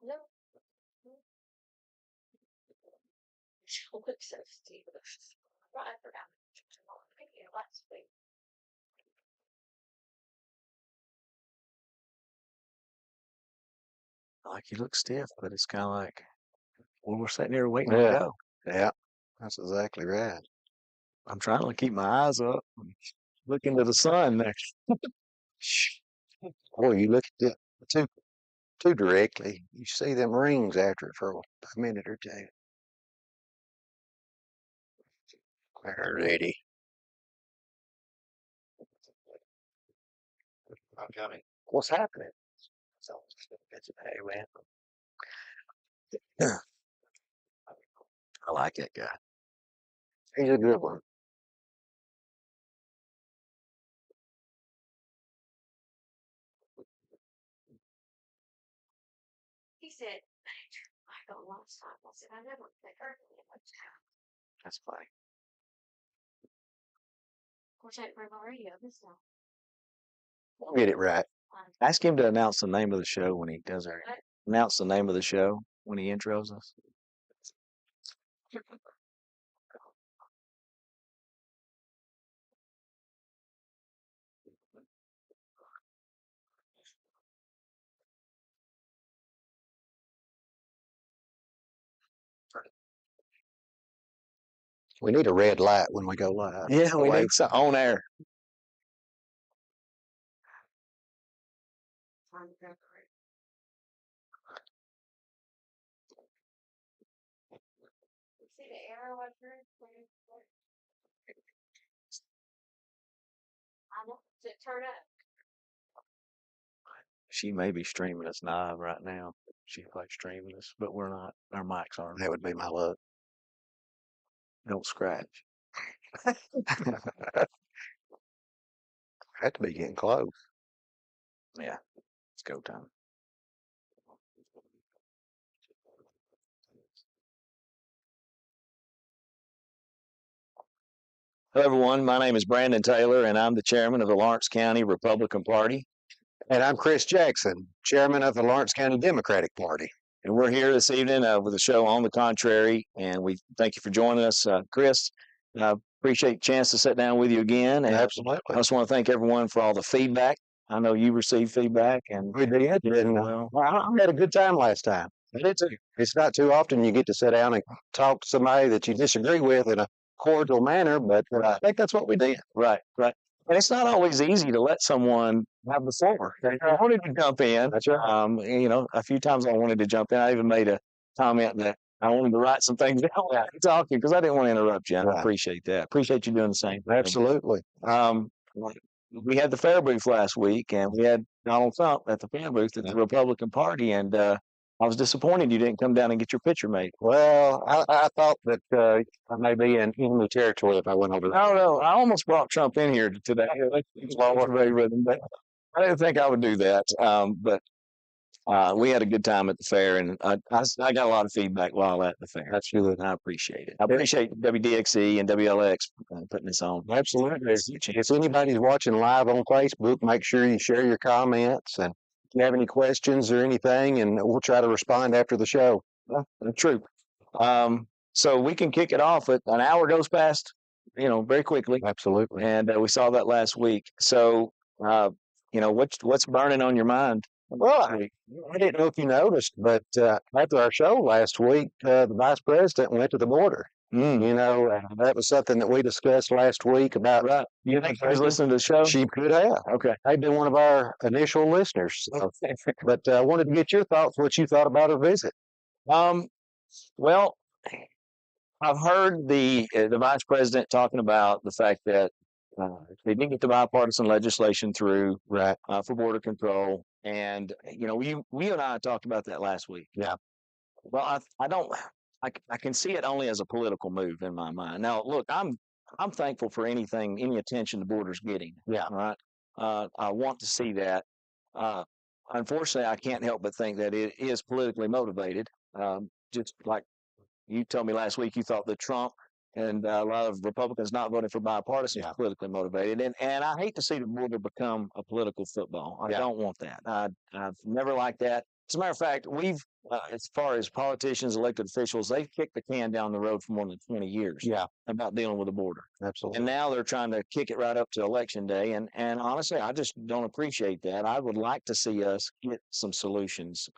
No, she looks so stupid. Right, I forgot. Maybe last week. Like he looks stiff, but it's kind of like, well, we're sitting here waiting to Yeah, go. yeah, that's exactly right. I'm trying to keep my eyes up, and look into the sun there. Boy, you look at it too directly. You see them rings after it for a minute or two. Alrighty. Okay. What's happening? So, it's a hey, man. I like that guy. He's a good one. He said, I got last time. I said, I never heard of it. That's funny. Of course, I didn't bring my radio this time. We'll get it right. Ask him to announce the name of the show when he does our What? announce the name of the show when he intros us. We need a red light when we go live. Yeah, we need some on air. Time to go for it. See the arrow up here? I know. Does it turn up? She may be streaming us live right now. She's like streaming us, but we're not. Our mics aren't. That would be my luck. Don't scratch. Had to be getting close. Yeah, it's go time. Hello, everyone. My name is Brandon Taylor, and I'm the chairman of the Lawrence County Republican Party. And I'm Chris Jackson, chairman of the Lawrence County Democratic Party. And we're here this evening with a show on the contrary, and we thank you for joining us, Chris. I appreciate the chance to sit down with you again. And Absolutely. I just want to thank everyone for all the feedback. I know you received feedback, and We did. And well, I had a good time last time. I did too. It's not too often you get to sit down and talk to somebody that you disagree with in a cordial manner, but I think that's what we did. Right, right. And it's not always easy to let someone have the floor. I wanted to jump in. That's right. You know, a few times I wanted to jump in. I even made a comment that I wanted to write some things down while you're talking because I didn't want to interrupt you. And I Right. appreciate that. Appreciate you doing the same thing. Absolutely. We had the fair booth last week, and we had Donald Trump at the fair booth at the Republican Party, and I was disappointed you didn't come down and get your picture made. Well, I thought that I may be in enemy territory if I went over there. No, I almost brought Trump in here today. With him, but I didn't think I would do that. But we had a good time at the fair, and I got a lot of feedback while at the fair. That's good. I appreciate it. I appreciate WDXE and WLX putting this on. Absolutely. If anybody's watching live on Facebook, make sure you share your comments and if you have any questions or anything, and we'll try to respond after the show. True. So we can kick it off. An hour goes past, very quickly. Absolutely. And we saw that last week. So, what's burning on your mind? Well, I didn't know if you noticed, but after our show last week, the vice president went to the border. You know, that was something that we discussed last week about. Right. You think he was listening to the show? She could have. Okay. They've been one of our initial listeners. But I wanted to get your thoughts, what you thought about her visit. Well, I've heard the vice president talking about the fact that they didn't get the bipartisan legislation through Right. For border control, and we and I talked about that last week. Yeah. Well, I don't. I can see it only as a political move in my mind. Now, look, I'm thankful for any attention the border's getting. Yeah. All right. I want to see that. Unfortunately, I can't help but think that it is politically motivated. Just like you told me last week, you thought that Trump and a lot of Republicans not voting for bipartisan is politically motivated. And I hate to see the border become a political football. I don't want that. I've never liked that. As a matter of fact, as far as politicians, elected officials, they've kicked the can down the road for more than 20 years. Yeah, About dealing with the border. absolutely. And now they're trying to kick it right up to election day. And honestly, I just don't appreciate that. I would like to see us get some solutions,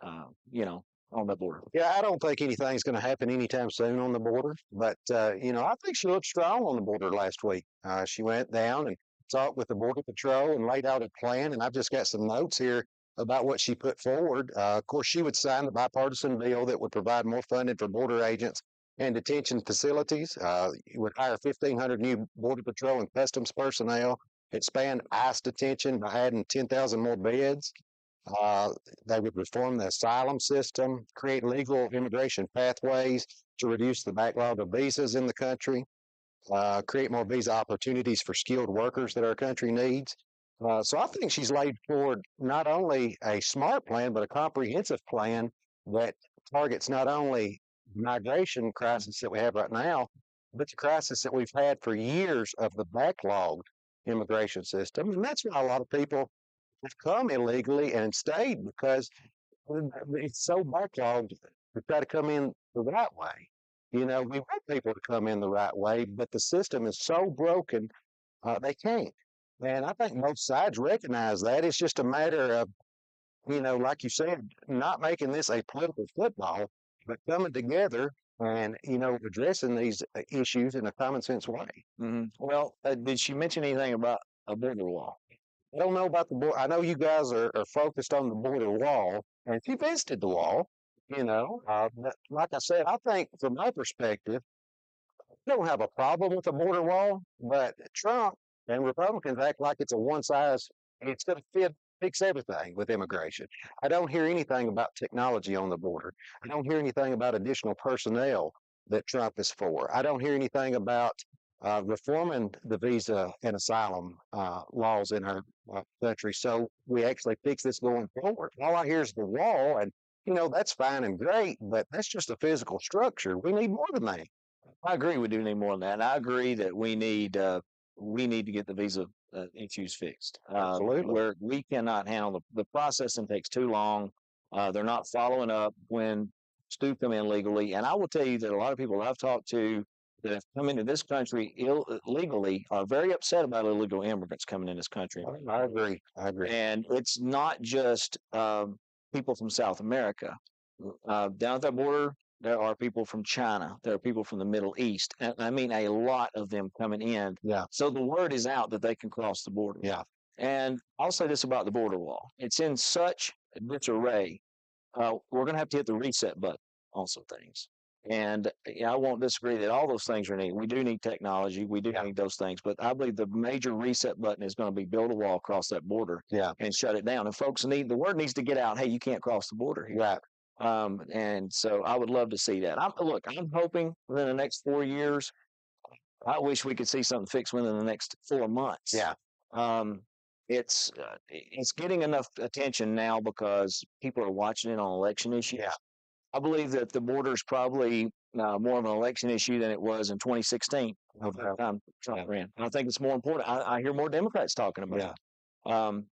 on the border. Yeah, I don't think anything's going to happen anytime soon on the border. But, I think she looked strong on the border last week. She went down and talked with the Border Patrol and laid out a plan. And I've just got some notes here about what she put forward. Of course, she would sign the bipartisan bill that would provide more funding for border agents and detention facilities. It would hire 1,500 new Border Patrol and Customs personnel, expand ICE detention by adding 10,000 more beds. Uh, they would reform the asylum system, create legal immigration pathways to reduce the backlog of visas in the country, create more visa opportunities for skilled workers that our country needs. So I think she's laid forward not only a smart plan, but a comprehensive plan that targets not only the migration crisis that we have right now, but the crisis that we've had for years of the backlogged immigration system. And that's why a lot of people have come illegally and stayed because it's so backlogged to try to come in the right way. We want people to come in the right way, but the system is so broken, they can't. And I think both sides recognize that. It's just a matter of, like you said, not making this a political football, but coming together and, addressing these issues in a common sense way. Well, did she mention anything about a border wall? I don't know about the border. I know you guys are focused on the border wall, and if you visited the wall, but like I said, I think from my perspective, I don't have a problem with the border wall, but Trump and Republicans act like it's a one size, it's going to fix everything with immigration. I don't hear anything about technology on the border. I don't hear anything about additional personnel that Trump is for. I don't hear anything about reforming the visa and asylum laws in our country so we actually fix this going forward. All I hear is the wall, and that's fine and great, but that's just a physical structure. We need more than that. I agree. We do need more than that. And I agree that we need to get the visa issues fixed. Absolutely. Where we cannot handle the processing takes too long. They're not following up when students come in legally. And I will tell you that a lot of people I've talked to that have come into this country illegally are very upset about illegal immigrants coming in this country. I agree. I agree. And it's not just people from South America. Down at that border, there are people from China. There are people from the Middle East. And I mean, a lot of them coming in. Yeah. So the word is out that they can cross the border. Yeah. And I'll say this about the border wall. It's in such disarray. We're going to have to hit the reset button on some things. And I won't disagree that all those things are needed. We do need technology. We do need those things. But I believe the major reset button is going to be build a wall across that border and shut it down. And folks the word needs to get out. Hey, you can't cross the border here. Right. And so I would love to see that. I'm hoping within the next 4 years. I wish we could see something fixed within the next 4 months. Yeah. It's getting enough attention now because people are watching it on election issues. Yeah. I believe that the border is probably more of an election issue than it was in 2016. Okay. Trump ran. I think it's more important. I hear more Democrats talking about it.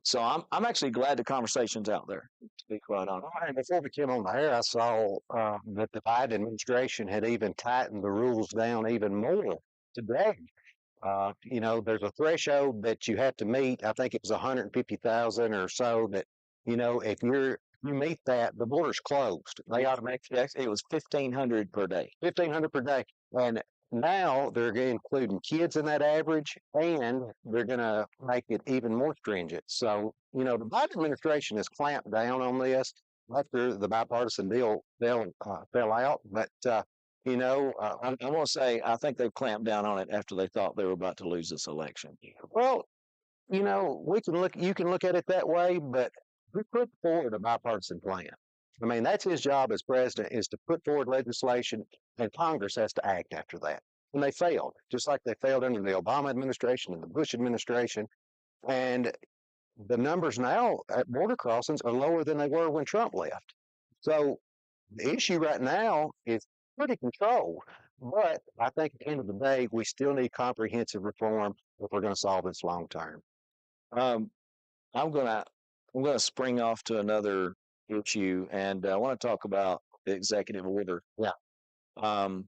So I'm actually glad the conversation's out there, to be quite honest. And before we came on the air, I saw that the Biden administration had even tightened the rules down even more today. There's a threshold that you have to meet. I think it was 150,000 or so that, if you meet that, the border's closed. They automatically, It was 1,500 per day. 1,500 per day. And now they're including kids in that average, and they're going to make it even more stringent. So, the Biden administration has clamped down on this after the bipartisan deal fell out. But, I want to say I think they've clamped down on it after they thought they were about to lose this election. well, you can look at it that way, but we put forward a bipartisan plan. I mean, that's his job as president, is to put forward legislation, and Congress has to act after that. And they failed, just like they failed under the Obama administration and the Bush administration. And the numbers now at border crossings are lower than they were when Trump left. So the issue right now is pretty controlled. But I think at the end of the day, we still need comprehensive reform if we're going to solve this long term. I'm gonna spring off to another issue, and I want to talk about the executive order. Yeah. Um,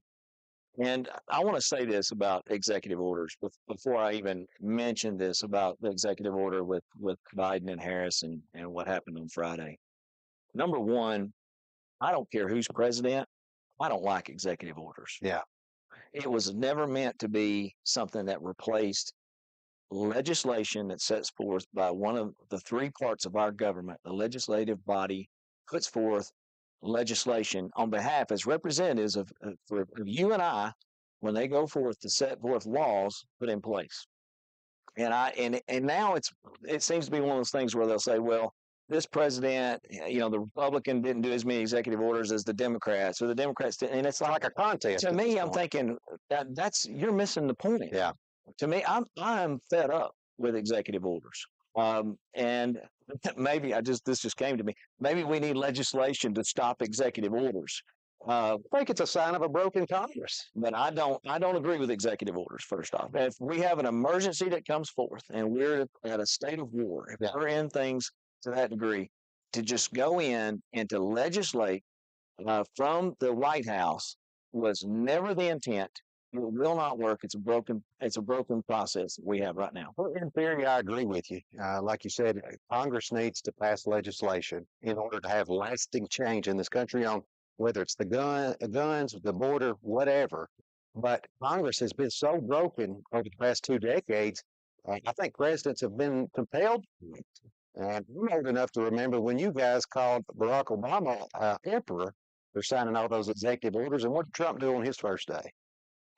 and I want to say this about executive orders before I even mention this about the executive order with Biden and Harris and what happened on Friday. Number one, I don't care who's president. I don't like executive orders. Yeah. It was never meant to be something that replaced legislation that sets forth by one of the three parts of our government. The legislative body puts forth legislation on behalf as representatives of you and I when they go forth to set forth laws put in place. And now it seems to be one of those things where they'll say, well, this president, the Republican didn't do as many executive orders as the Democrats, or the Democrats didn't. And it's Like a contest. to me, I'm thinking that's you're missing the point. Yeah. To me, I'm fed up with executive orders. And maybe this just came to me. Maybe we need legislation to stop executive orders. I think it's a sign of a broken Congress. But I don't agree with executive orders. First off, if we have an emergency that comes forth and we're at a state of war, if we're in things to that degree, to just go in and to legislate from the White House was never the intent. It will not work. It's a broken process that we have right now. Well, in theory, I agree with you. Like you said, Congress needs to pass legislation in order to have lasting change in this country on whether it's the guns, the border, whatever. But Congress has been so broken over the past 2 decades. I think presidents have been compelled to it. And I'm old enough to remember when you guys called Barack Obama emperor for signing all those executive orders. And what did Trump do on his first day?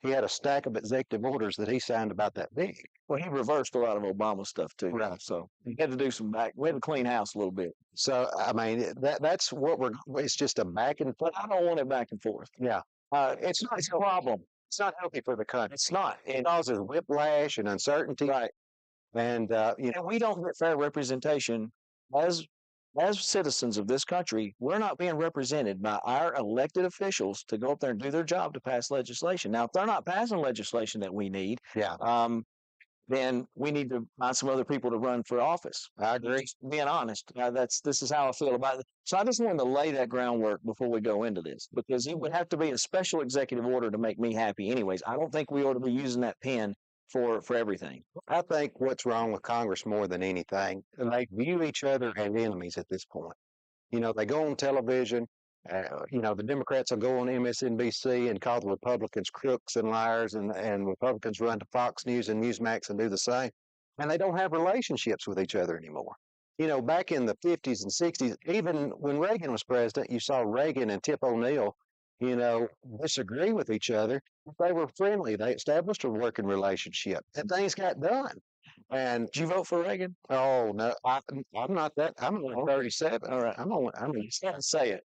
He had a stack of executive orders that he signed about that big. Well, he reversed a lot of Obama stuff too. Right. So he had to do some back. We had to clean house a little bit. So I mean, that's what it's just a back and forth. But I don't want it back and forth. Yeah. It's not a problem. It's not healthy for the country. It's not. It causes whiplash and uncertainty. Right. And And we don't get fair representation as citizens of this country. We're not being represented by our elected officials to go up there and do their job to pass legislation. Now, if they're not passing legislation that we need, yeah, then we need to find some other people to run for office. I agree. Just being honest, this is how I feel about it. So I just wanted to lay that groundwork before we go into this, because it would have to be a special executive order to make me happy. Anyways, I don't think we ought to be using that pen for everything. I think what's wrong with Congress more than anything, they view each other as enemies at this point. They go on television. The Democrats will go on MSNBC and call the Republicans crooks and liars, and Republicans run to Fox News and Newsmax and do the same. And they don't have relationships with each other anymore. Back in the 50s and 60s, even when Reagan was president, you saw Reagan and Tip O'Neill, disagree with each other. They were friendly. They established a working relationship, and things got done. And Did you vote for Reagan? oh no, I'm not that. I'm only 37. All right. I'm Can't say it.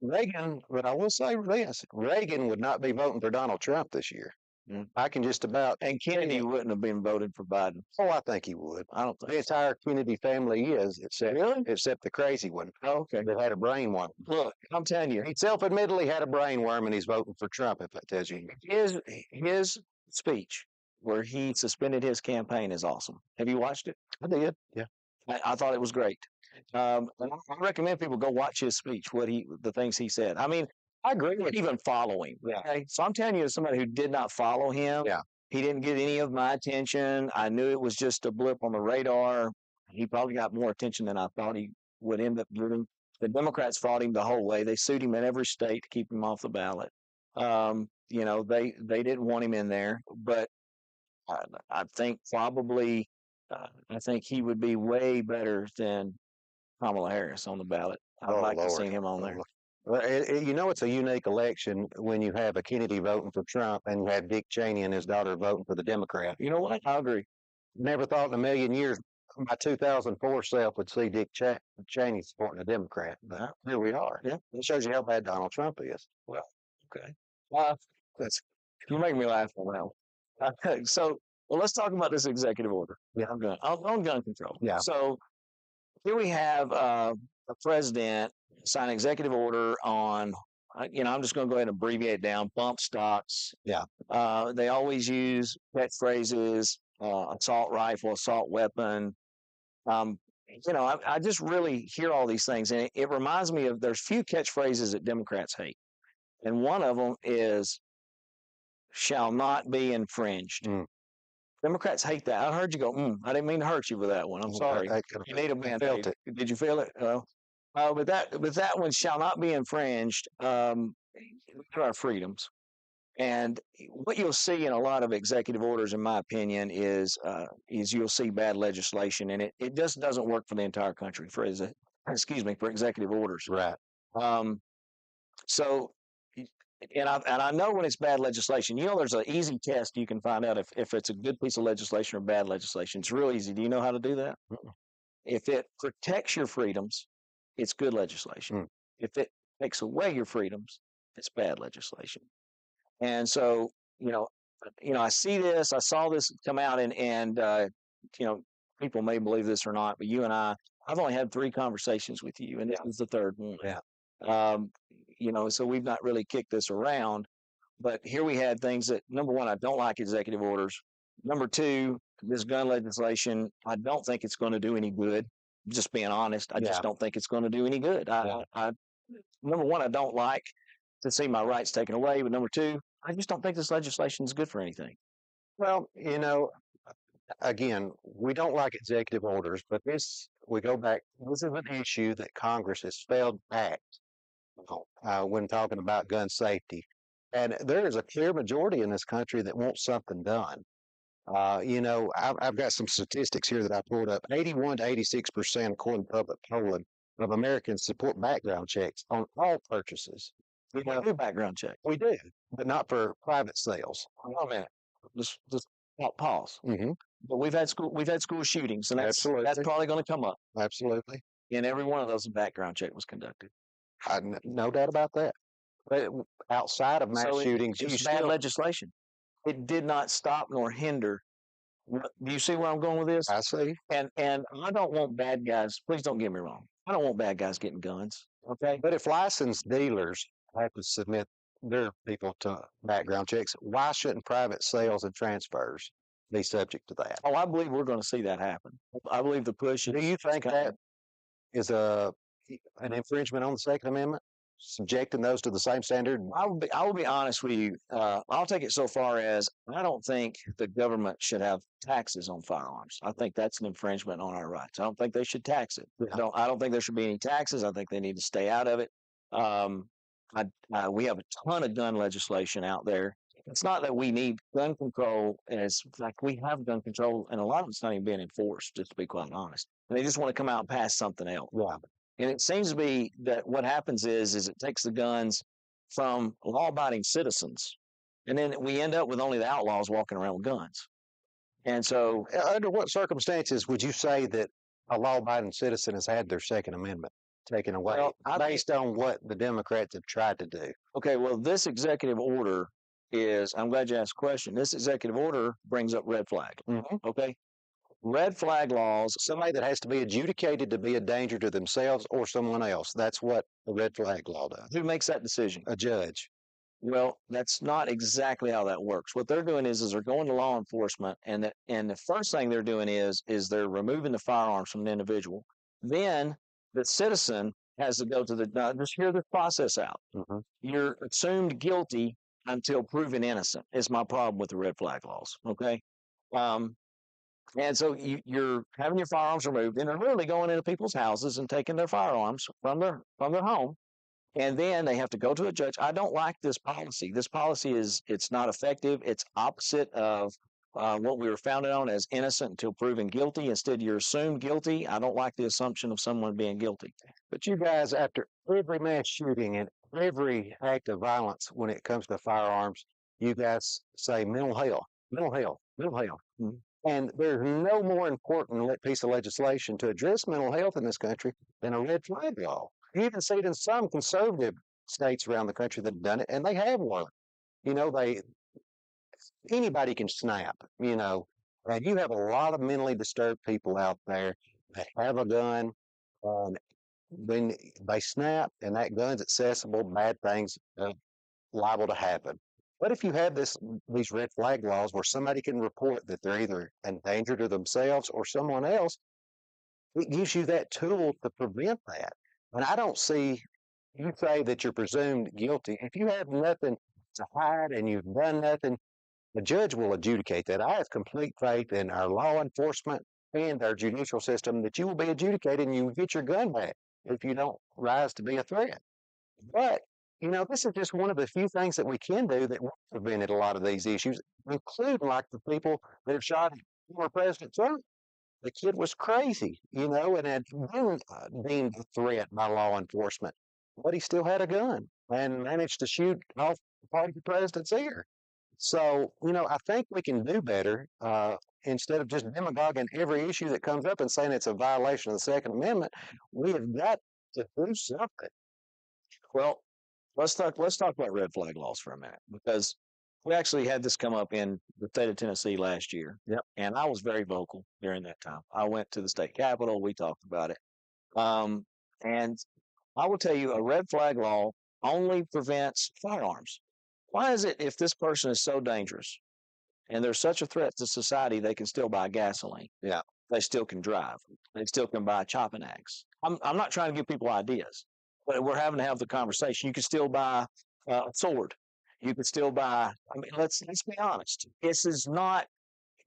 Reagan, but I will say this: Reagan would not be voting for Donald Trump this year. I can just about. And Kennedy wouldn't have been voted for Biden. Oh, I think he would. I don't think The entire Kennedy family is, except the crazy one okay. that had a brainworm. Look, I'm telling you, He self-admittedly had a brainworm, and he's voting for Trump. If that tells you anything. his speech where he suspended his campaign is awesome. Have you watched it? I did. Yeah. I thought it was great. And I recommend people go watch his speech, the things he said. I mean, I agree with even following. Yeah. Okay? So I'm telling you, as somebody who did not follow him, Yeah. he didn't get any of my attention. I knew it was just a blip on the radar. He probably got more attention than I thought he would end up getting. The Democrats fought him the whole way. They sued him in every state to keep him off the ballot. They didn't want him in there, but I think probably I think he would be way better than Kamala Harris on the ballot. I'd Oh, like to Lord. see him on there. Lord. Well, it's a unique election when you have a Kennedy voting for Trump and you have Dick Cheney and his daughter voting for the Democrat. You know what? I agree. Never thought in a million years my 2004 self would see Dick Cheney supporting a Democrat. But here we are. Yeah. It shows you how bad Donald Trump is. Well, okay. That's you're making me laugh on that one. Okay, so let's talk about this executive order. Yeah. On gun control. Yeah. So here we have a president sign an executive order on. I'm just going to go ahead and abbreviate it down. Bump stocks. Yeah. They always use catchphrases: assault rifle, assault weapon. I just really hear all these things, and it reminds me of there's few catchphrases that Democrats hate, and one of them is "shall not be infringed." Mm. Democrats hate that. I heard you go. I didn't mean to hurt you with that one. I'm sorry. You need a I felt band-aid. it. Did you feel it? With that one shall not be infringed. To our freedoms. And what you'll see in a lot of executive orders, in my opinion, is you'll see bad legislation, and it just doesn't work for the entire country for executive orders. Right. Um, so, and I know when it's bad legislation. There's an easy test you can find out if it's a good piece of legislation or bad legislation. It's real easy. Do you know how to do that? Mm-mm. If it protects your freedoms, it's good legislation. Mm. If it takes away your freedoms, it's bad legislation. And so, I see this. I saw this come out, and people may believe this or not, but I've only had 3 conversations with you, and this is the third one. Yeah. So we've not really kicked this around, but here we had things that, number one, I don't like executive orders. Number two, this gun legislation, I don't think it's going to do any good. Just being honest, I just don't think it's going to do any good. Number one, I don't like to see my rights taken away, but number two, I just don't think this legislation is good for anything. Well, again, we don't like executive orders, but we go back, this is an issue that Congress has failed to act on when talking about gun safety. And there is a clear majority in this country that wants something done. I've got some statistics here that I pulled up. 81 to 86%, according to public polling, of Americans support background checks on all purchases. We do background check. We do, but not for private sales. Hold on a minute. Just pause. Mm-hmm. But we've had school shootings, and that's probably going to come up. Absolutely. In every one of those, a background check was conducted. No doubt about that. But outside of mass shootings, it's bad legislation. It did not stop nor hinder. Do you see where I'm going with this? I see. And I don't want bad guys. Please don't get me wrong. I don't want bad guys getting guns. Okay. But if licensed dealers have to submit their people to background checks, why shouldn't private sales and transfers be subject to that? Oh, I believe we're going to see that happen. I believe the push. Do you think that is an infringement on the Second Amendment? Subjecting those to the same standard? I will be honest with you. I'll take it so far as I don't think the government should have taxes on firearms. I think that's an infringement on our rights. I don't think they should tax it. Yeah. I don't think there should be any taxes. I think they need to stay out of it. We have a ton of gun legislation out there. It's not that we need gun control, as like we have gun control, and a lot of it's not even being enforced. Just to be quite honest, and they just want to come out and pass something else. Yeah. And it seems to be that what happens is it takes the guns from law-abiding citizens, and then we end up with only the outlaws walking around with guns. And so, under what circumstances would you say that a law-abiding citizen has had their Second Amendment taken away, based on what the Democrats have tried to do? Okay, well, this executive order I'm glad you asked the question. This executive order brings up red flag. Mm-hmm. Okay. Red flag laws. Somebody that has to be adjudicated to be a danger to themselves or someone else. That's what a red flag law does. Who makes that decision? A judge. Well, that's not exactly how that works. What they're doing is they're going to law enforcement, and the first thing they're doing is they're removing the firearms from the individual. Then the citizen has to go to just hear this process out. Mm-hmm. You're assumed guilty until proven innocent. Is my problem with the red flag laws. Okay. And so you're having your firearms removed, and they're literally going into people's houses and taking their firearms from their home, and then they have to go to a judge. I don't like this policy. This policy it's not effective. It's opposite of what we were founded on as innocent until proven guilty. Instead, you're assumed guilty. I don't like the assumption of someone being guilty. But you guys, after every mass shooting and every act of violence when it comes to firearms, you guys say mental health, mental health, mental health. Mm-hmm. And there's no more important piece of legislation to address mental health in this country than a red flag law. You even see it in some conservative states around the country that have done it, and they have one. Anybody can snap, and you have a lot of mentally disturbed people out there that have a gun, and when they snap and that gun's accessible, bad things are liable to happen. But if you have these red flag laws where somebody can report that they're either a danger to themselves or someone else, it gives you that tool to prevent that. And I don't see you say that you're presumed guilty. If you have nothing to hide and you've done nothing, the judge will adjudicate that. I have complete faith in our law enforcement and our judicial system that you will be adjudicated and you will get your gun back if you don't rise to be a threat. But, this is just one of the few things that we can do that will prevented a lot of these issues, including like the people that have shot former President Trump. The kid was crazy, and had been deemed a threat by law enforcement, but he still had a gun and managed to shoot off part of the president's ear. So, I think we can do better instead of just demagoguing every issue that comes up and saying it's a violation of the Second Amendment. We have got to do something. Well, let's talk about red flag laws for a minute, because we actually had this come up in the state of Tennessee last year. Yep. And I was very vocal during that time. I went to the state capitol. We talked about it. And I will tell you, a red flag law only prevents firearms. Why is it, if this person is so dangerous and they're such a threat to society, they can still buy gasoline? Yeah. They still can drive. They still can buy a chopping axe. I'm not trying to give people ideas, but we're having to have the conversation. You can still buy a sword. You can still buy. I mean, let's be honest. This is not.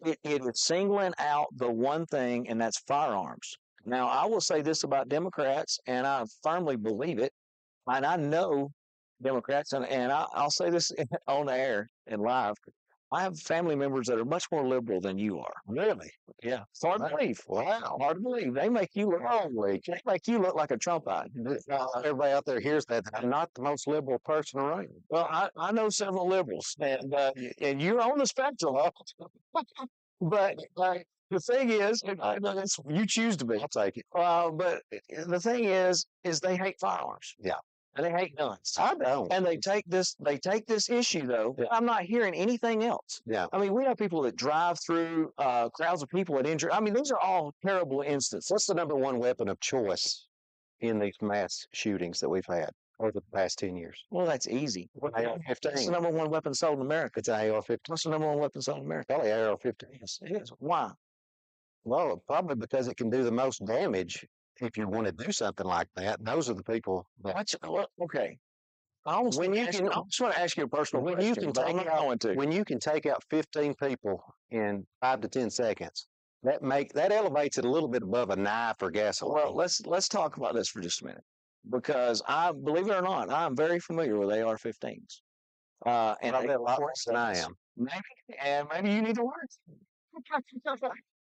It is singling out the one thing, and that's firearms. Now, I will say this about Democrats, and I firmly believe it, and I know Democrats, and I'll say this on air and live. I have family members that are much more liberal than you are. Really? Yeah, it's hard to believe. Wow. Hard to believe. They make you look They make you look like a Trumpite. Everybody out there hears that. I'm not the most liberal person around. Well, I know several liberals, and you're on the spectrum. But the thing is, I know you choose to be. I'll take it. But the thing is they hate firearms. Yeah. And they hate guns. I don't. And they take this issue though. Yeah. I'm not hearing anything else. Yeah. I mean, we have people that drive through crowds of people at injury. I mean, these are all terrible instances. What's the number one weapon of choice in these mass shootings that we've had over the past 10 years? Well, that's easy. AR-15. What's the number one weapon sold in America? It's an AR-15. What's the number one weapon sold in America? Probably AR-15. Yes, it is. Why? Well, probably because it can do the most damage if you want to do something like that. Those are the people that. Okay. I just want to ask you a personal when question. you can but I'm take not going to. when you can take out 15 people in 5 to 10 seconds, that elevates it a little bit above a knife or gasoline. Well, let's talk about this for just a minute, because I believe it or not, I'm very familiar with AR-15s. And probably a lot less than I am. Maybe you need to learn.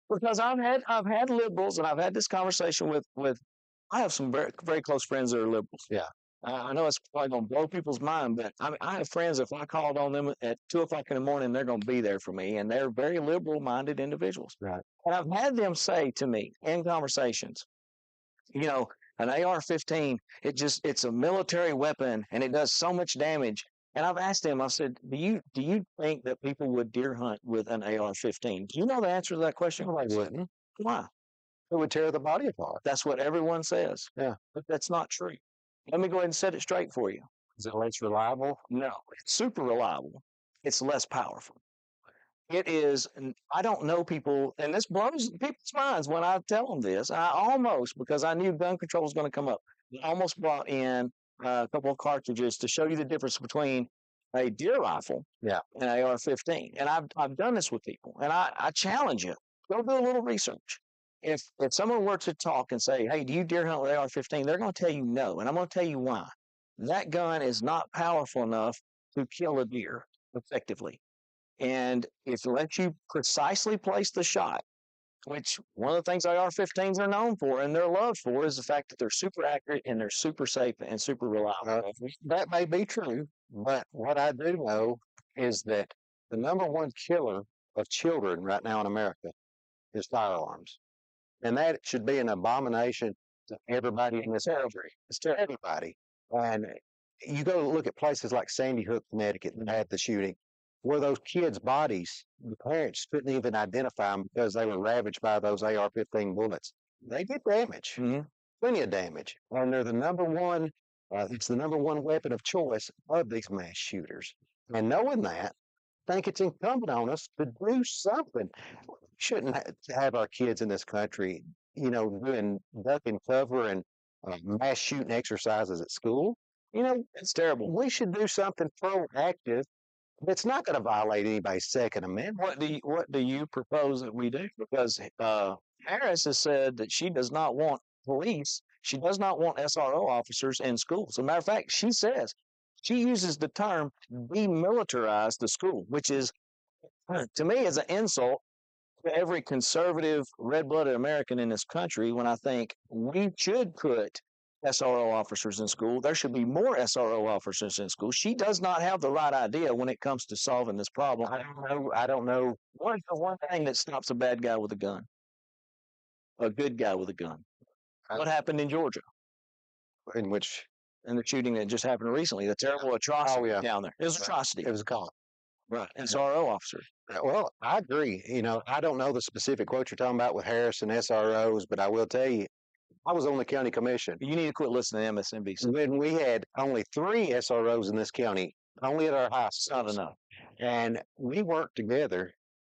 Because I've had liberals, and I've had this conversation with I have some very, very close friends that are liberals. Yeah. I know it's probably going to blow people's mind, but I have friends, if I called on them at 2:00 in the morning, they're going to be there for me, and they're very liberal-minded individuals. Right. And I've had them say to me in conversations, an AR-15, it's a military weapon, and it does so much damage. And I've asked them, I said, do you think that people would deer hunt with an AR-15? Do you know the answer to that question? No, they wouldn't. Why? It would tear the body apart. That's what everyone says. Yeah. But that's not true. Let me go ahead and set it straight for you. Is it less reliable? No, it's super reliable. It's less powerful. It is, I don't know people, and this blows people's minds when I tell them this. I almost, because I knew gun control was going to come up, I almost brought in a couple of cartridges to show you the difference between a deer rifle and AR-15. And I've done this with people, and I challenge you, go do a little research. If someone were to talk and say, hey, do you deer hunt with AR-15? They're going to tell you no, and I'm going to tell you why. That gun is not powerful enough to kill a deer effectively. And if it lets you precisely place the shot, which one of the things AR-15s are known for and they're loved for is the fact that they're super accurate and they're super safe and super reliable. That may be true, but what I do know is that the number one killer of children right now in America is firearms. And that should be an abomination to everybody in this country. It's to everybody. And you go look at places like Sandy Hook, Connecticut, that had the shooting, where those kids' bodies, the parents couldn't even identify them because they were ravaged by those AR-15 bullets. They did damage, plenty of damage. And they're the number one, it's the number one weapon of choice of these mass shooters. And knowing that, I think it's incumbent on us to do something. We shouldn't have our kids in this country doing duck and cover and mass shooting exercises at school. You know, It's terrible. we should do something proactive that's not going to violate anybody's Second Amendment. What do you propose that we do? Because Harris has said that she does not want police. She does not want SRO officers in schools. As a matter of fact, she uses the term demilitarize the school, which is to me is an insult to every conservative, red-blooded American in this country. When I think we should put SRO officers in school, there should be more SRO officers in school. She does not have the right idea when it comes to solving this problem. I don't know. I don't know What is the one thing that stops a bad guy with a gun? A good guy with a gun. uh, What happened in Georgia in which. and the shooting that just happened recently? The terrible atrocity Oh yeah, down there. It was atrocity. it was a cop. Right. SRO officer. Well, I agree. I don't know the specific quote you're talking about with Harris and SROs, but I will tell you, I was on the county commission You need to quit listening to MSNBC. when we had only 3 SROs in this county, only at our high It's not schools. enough. And we worked together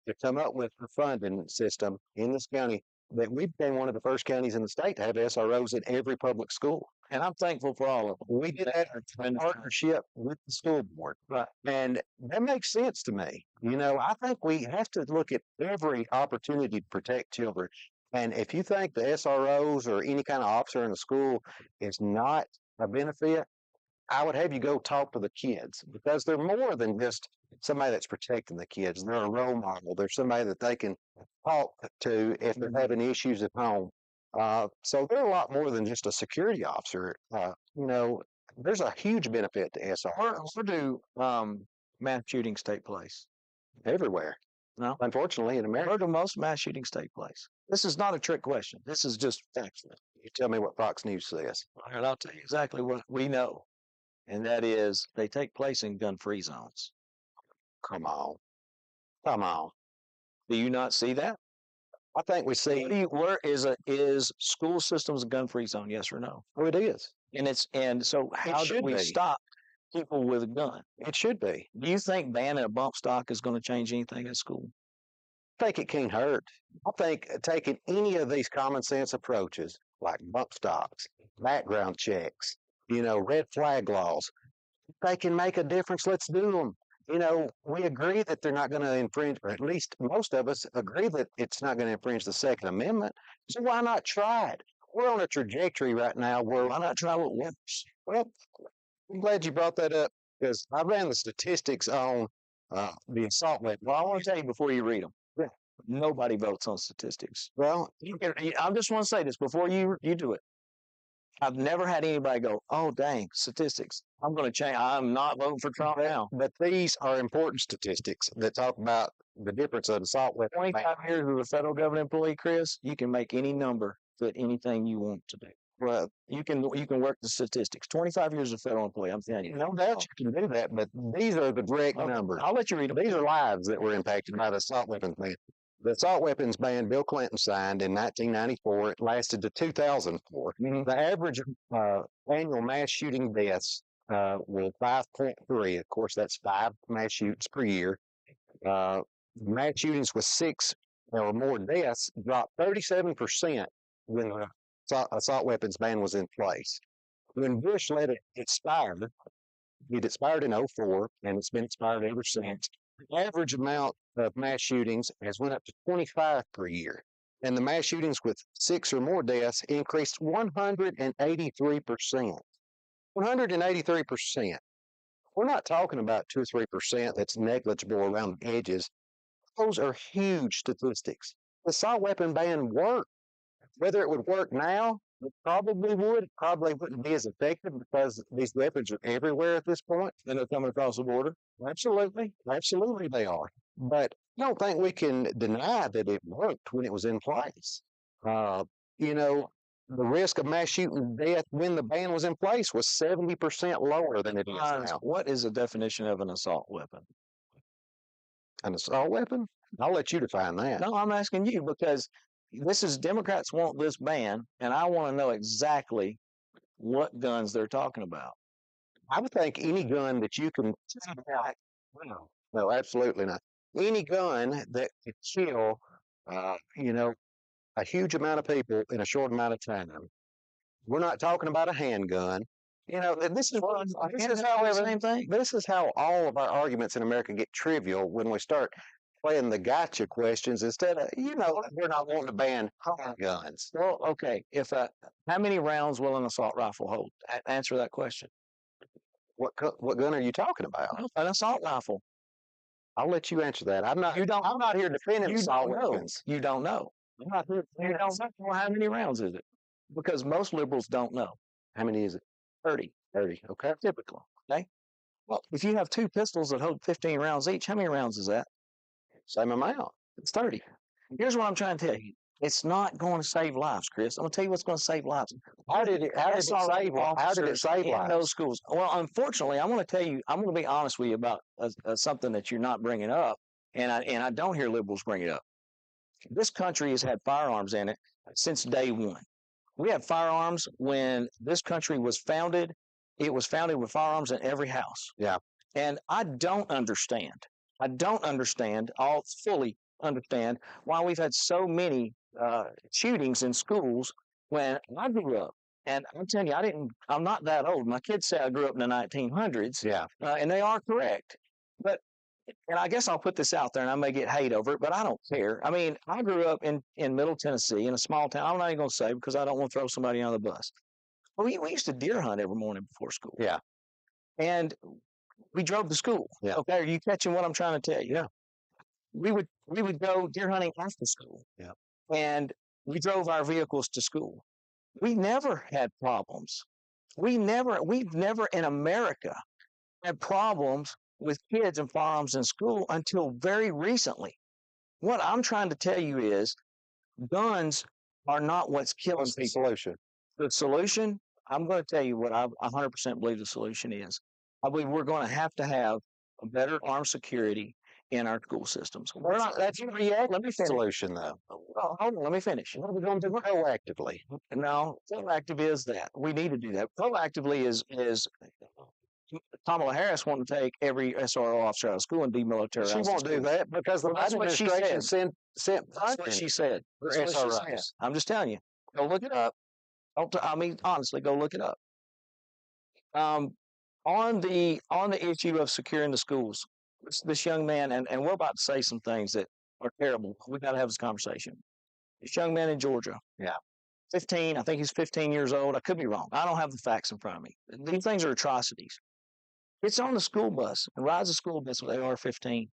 to come up with a funding system in this county that we became one of the first counties in the state to have SROs in every public school. And I'm thankful for all of them. We did that in partnership with the school board. Right. And that makes sense to me. I think we have to look at every opportunity to protect children. And if you think the SROs or any kind of officer in the school is not a benefit, I would have you go talk to the kids because they're more than just somebody that's protecting the kids. They're a role model. They're somebody that they can talk to if they're having issues at home. So they're a lot more than just a security officer. There's a huge benefit to Where, SROs where do mass shootings take place? everywhere. No. Unfortunately, in America, Where do most mass shootings take place? This is not a trick question. This is just factual. you tell me what Fox News says. And I'll tell you exactly what we know. And that is they take place in gun-free zones. Come on. Come on. Do you not see that? I think we see Where is school systems a gun-free zone? Yes or no? who it is. And so how do should we be. stop people with a gun? It should be. Do you think banning a bump stock is going to change anything at school? I think it can't hurt. I think taking any of these common sense approaches, like bump stocks, background checks, red flag laws, if they can make a difference. Let's do them. We agree that they're not going to infringe, or at least most of us agree that it's not going to infringe the Second Amendment. So why not try it? We're on a trajectory right now where Why not try what works? well, I'm glad you brought that up because I ran the statistics on the assault weapon. Well, I want to tell you before you read them. Yeah. Nobody votes on statistics. Well, I just want to say this before you do it. I've never had anybody go, "Oh, dang, statistics. I'm going to change. I'm not voting for Trump now." but these are important statistics that talk about the difference of assault weapon. 25 years as a federal government employee, Chris, you can make any number fit anything you want to do. Well, You can work the statistics. 25 years as a federal employee, I'm telling you. no doubt you can do that, but these are the direct Okay, numbers. I'll let you read them. These are lives that were impacted by the assault weapons ban. The assault weapons ban Bill Clinton signed in 1994. It lasted to 2004. Mhm. The average annual mass shooting deaths were 5.3. Of course, that's 5 mass shoots per year. Mass shootings with 6 or more deaths dropped 37% when the assault weapons ban was in place. When Bush let it expire, it expired in '04, and it's been expired ever since. The average amount of mass shootings has went up to 25 per year, and the mass shootings with 6 or more deaths increased 183%. 183%. We're not talking about 2 or 3% that's negligible around the edges. Those are huge statistics. The assault weapon ban worked. Whether it would work now, it probably would. It probably wouldn't be as effective because these weapons are everywhere at this point. And they're coming across the border. Absolutely. Absolutely they are. But I don't think we can deny that it worked when it was in place. The risk of mass shooting death when the ban was in place was 70% lower than it is now. What is the definition of an assault weapon? An assault weapon? I'll let you define that. No, I'm asking you because this is Democrats want this ban, and I want to know exactly what guns they're talking about. I would think any gun that you can. No, absolutely not. Any gun that could kill, a huge amount of people in a short amount of time. We're not talking about a handgun. You know, and this is Same thing. this is how all of our arguments in America get trivial when we start playing the gotcha questions instead of, we're not wanting to ban guns. Well, okay. If how many rounds will an assault rifle hold? Answer that question. What gun are you talking about? An assault rifle. I'll let you answer that. I'm not. You don't. I'm not here defending You assault don't know. weapons. You don't know. I'm not here. You don't know. Well, how many rounds is it? Because most liberals don't know. How many is it? 30. 30. Okay. Typically. Okay. Well, if you have two pistols that hold 15 rounds each, how many rounds is that? Same amount. It's 30. Here's what I'm trying to tell you. It's not going to save lives, Chris. I'm going to tell you what's going to save lives. How did it save lives? In those schools? Well, unfortunately, I'm going to tell you. I'm going to be honest with you about something that you're not bringing up, and I don't hear liberals bring it up. This country has had firearms in it since day one. We had firearms when this country was founded. It was founded with firearms in every house. Yeah. And I don't understand. I'll fully understand why we've had so many shootings in schools when I grew up. And I'm telling you, I'm not that old. My kids say I grew up in the 1900s. Yeah. And they are correct. And I guess I'll put this out there and I may get hate over it, but I don't care. I mean, I grew up in Middle Tennessee in a small town. I'm not even going to say because I don't want to throw somebody on the bus. We used to deer hunt every morning before school. Yeah. And we drove to school. Yeah. Okay. Are you catching what I'm trying to tell you? Yeah. We would go deer hunting after school. Yeah. And we drove our vehicles to school. We never had problems. We've never in America had problems with kids and firearms in school until very recently. What I'm trying to tell you is guns are not what's killing What's the people. solution? The solution, I'm going to tell you what I 100% believe the solution is. I believe we're going to have a better armed security in our school systems. That's a reactive Let me finish. solution, though. Well, hold on, let me finish. What are we going to do proactively? No, proactive is that. We need to do that. Proactively is Kamala Harris wanting to take every SRO officer out of school and demilitarize. She won't do that because the that's what she administration said. sent That's what she said. That's what she said. I'm just telling you. Go look it up. I mean, honestly, go look it up. On the issue of securing the schools, this young man, and we're about to say some things that are terrible. We've got to have this conversation. This young man in Georgia. Yeah. 15, I think he's 15 years old. I could be wrong. I don't have the facts in front of me. These things are atrocities. It's on the school bus and rides a school bus with AR-15.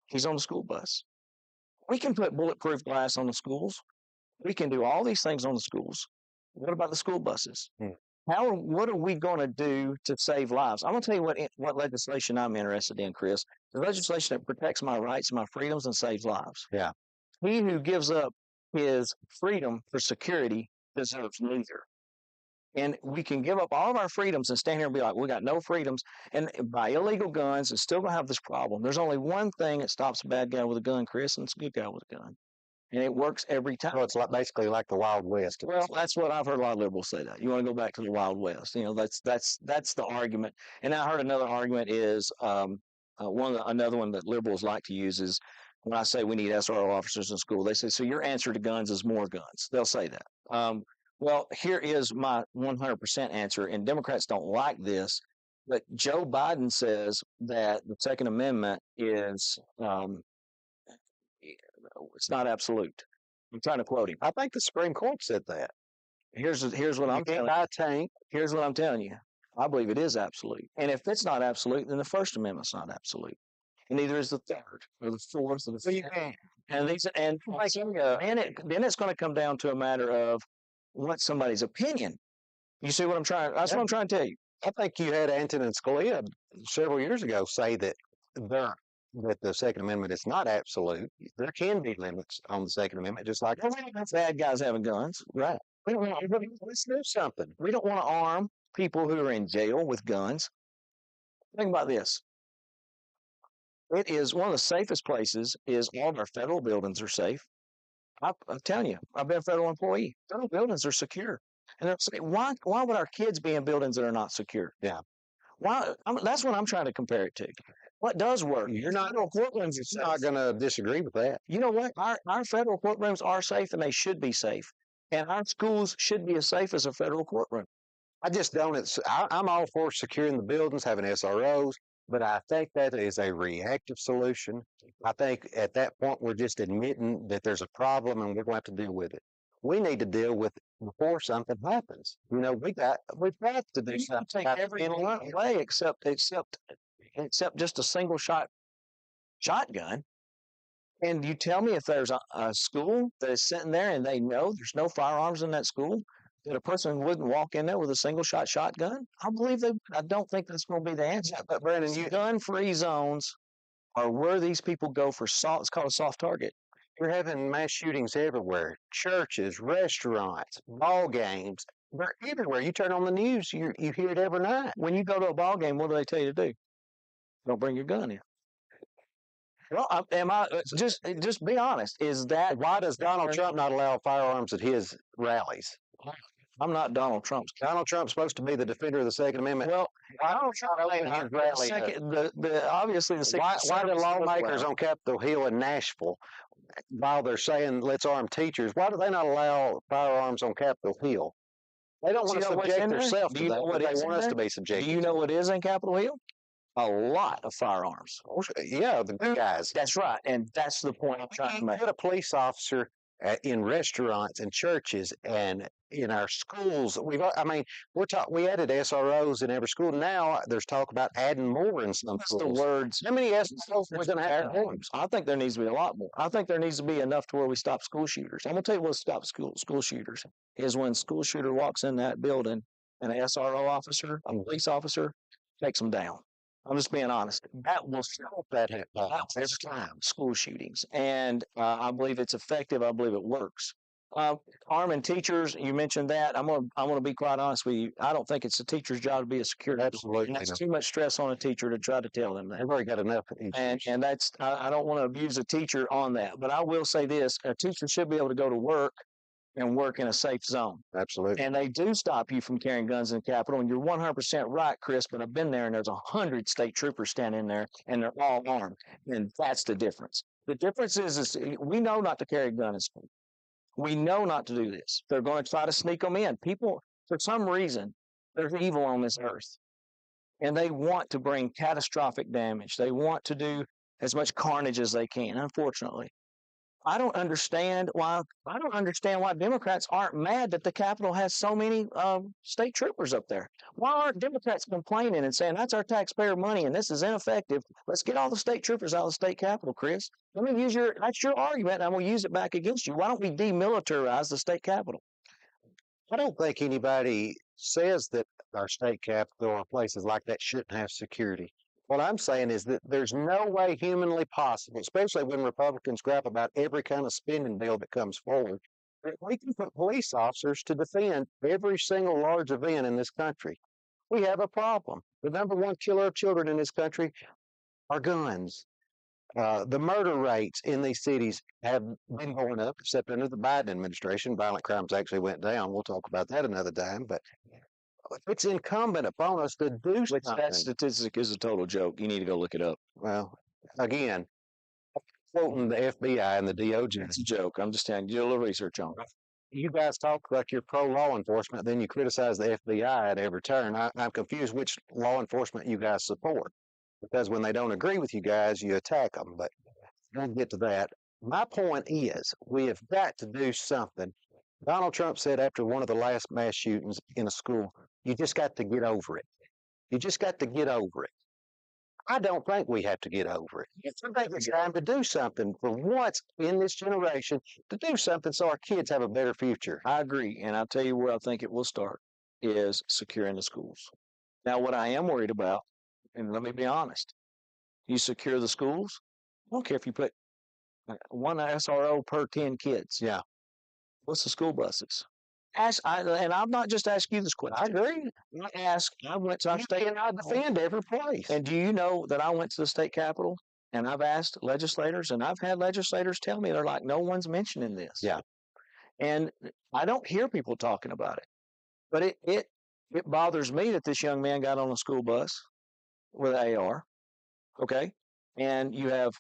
He's on the school bus. We can put bulletproof glass on the schools. We can do all these things on the schools. What about the school buses? What are we going to do to save lives? I'm going to tell you what legislation I'm interested in, Chris. The legislation that protects my rights and my freedoms and saves lives. Yeah. He who gives up his freedom for security deserves neither. And we can give up all of our freedoms and stand here and be like, we got no freedoms, and buy illegal guns and still going to have this problem. There's only one thing that stops a bad guy with a gun, Chris, and it's a good guy with a gun. And it works every time. Well, it's basically like the Wild West. Well, that's what I've heard a lot of liberals say that. You want to go back to the Wild West. That's the argument. And I heard another argument is another one that liberals like to use is when I say we need SRO officers in school, they say, so your answer to guns is more guns. They'll say that. Well, here is my 100% answer, and Democrats don't like this, but Joe Biden says that the Second Amendment is it's not absolute. I'm trying to quote him. I think the Supreme Court said that. Here's what I'm telling you. Here's what I'm telling you. I believe it is absolute. And if it's not absolute, then the First Amendment's not absolute. And neither is the third or the fourth or the fifth. And then it's going to come down to a matter of what somebody's opinion. You see what I'm trying? That's what I'm trying to tell you. I think you had Antonin Scalia several years ago say that the Second Amendment is not absolute. There can be limits on the Second Amendment, just like bad guys having guns. Right. Let's do something. We don't want to arm people who are in jail with guns. Think about this. It is one of the safest places is all of our federal buildings are safe. I'm telling you, I've been a federal employee. Federal buildings are secure. And they're saying, why would our kids be in buildings that are not secure? Yeah. Why? That's what I'm trying to compare it to. What does work? You're not Federal courtrooms are You're not safe. going to disagree with that. You know what? Our federal courtrooms are safe, and they should be safe. And our schools should be as safe as a federal courtroom. I just don't. I'm all for securing the buildings, having SROs, but I think that is a reactive solution. I think at that point we're just admitting that there's a problem and we're going to have to deal with it. We need to deal with it before something happens. You know, we've got to do You can something take about everything mental health. away except just a single shotgun. And you tell me if there's a school that is sitting there and they know there's no firearms in that school, that a person wouldn't walk in there with a single shotgun? I believe they. I don't think that's going to be the answer. Yeah, but Brandon, Gun-free zones are where these people go for soft. It's called a soft target. you're having mass shootings everywhere. Churches, restaurants, ball games. They're everywhere. You turn on the news, you hear it every night. When you go to a ball game, what do they tell you to do? Don't bring your gun in. Well, just be honest? Is that Why does Donald Trump not allow firearms at his rallies? I'm not Donald Trump. Donald Trump's supposed to be the defender of the Second Amendment. Well, Donald Trump at his rally. Obviously the Why do lawmakers on Capitol Hill in Nashville, while they're saying let's arm teachers, why do they not allow firearms on Capitol Hill? They don't want to subject themselves to that, but they want us to be subjected. Do you know what is in Capitol Hill? A lot of firearms. Yeah, the good guys. That's right, and that's the point I'm trying to make. Put a police officer in restaurants and churches and in our schools. We added SROs in every school. Now there's talk about adding more in some What's the schools. words? How many SROs we're going to have? I think there needs to be a lot more. I think there needs to be enough to where we stop school shooters. I'm going to tell you what stops school shooters is when a school shooter walks in that building and an SRO officer, a police officer, takes them down. I'm just being honest. That will stop that every time, school shootings. And I believe it's effective. I believe it works. Arming teachers, you mentioned that. I'm gonna be quite honest with you. I don't think it's the teacher's job to be a security. Absolutely. And that's too much stress on a teacher to try to tell them that. They've already got enough. And that's I don't want to abuse a teacher on that. But I will say this: a teacher should be able to go to work and work in a safe zone. Absolutely. And they do stop you from carrying guns in the Capitol. And you're 100% right, Chris, but I've been there and there's 100 state troopers standing there and they're all armed. And that's the difference. The difference is we know not to carry a gun in school. We know not to do this. They're going to try to sneak them in. People, for some reason, there's evil on this earth. And they want to bring catastrophic damage. They want to do as much carnage as they can, unfortunately. I don't understand why Democrats aren't mad that the Capitol has so many state troopers up there. Why aren't Democrats complaining and saying that's our taxpayer money and this is ineffective? Let's get all the state troopers out of the state Capitol, Chris. Let me that's your argument, and I'm going to use it back against you. Why don't we demilitarize the state Capitol? I don't think anybody says that our state capitol or places like that shouldn't have security. What I'm saying is that there's no way humanly possible, especially when Republicans grab about every kind of spending bill that comes forward, that we can put police officers to defend every single large event in this country. We have a problem. The number one killer of children in this country are guns. The murder rates in these cities have been going up, except under the Biden administration. Violent crimes actually went down. We'll talk about that another time. But it's incumbent upon us to do something. That statistic is a total joke. You need to go look it up. Well, again, quoting the FBI and the DOJ. It's a joke. I'm just telling you, do a little research on it. You guys talk like you're pro-law enforcement, then you criticize the FBI at every turn. I'm confused which law enforcement you guys support. Because when they don't agree with you guys, you attack them. But we'll get to that. My point is, we have got to do something. Donald Trump said after one of the last mass shootings in a school, you just got to get over it. You just got to get over it. I don't think we have to get over it. I think it's time to do something for once in this generation, to do something so our kids have a better future. I agree. And I'll tell you where I think it will start is securing the schools. Now, what I am worried about, and let me be honest, you secure the schools, I don't care if you put one SRO per 10 kids. Yeah. What's the school buses? And I'm not just asking you this question. I agree. I went to our state. And I defend every place. And do you know that I went to the state capitol and I've asked legislators, and I've had legislators tell me, they're like, no one's mentioning this. Yeah. And I don't hear people talking about it. But it bothers me that this young man got on a school bus with an AR. Okay. And you have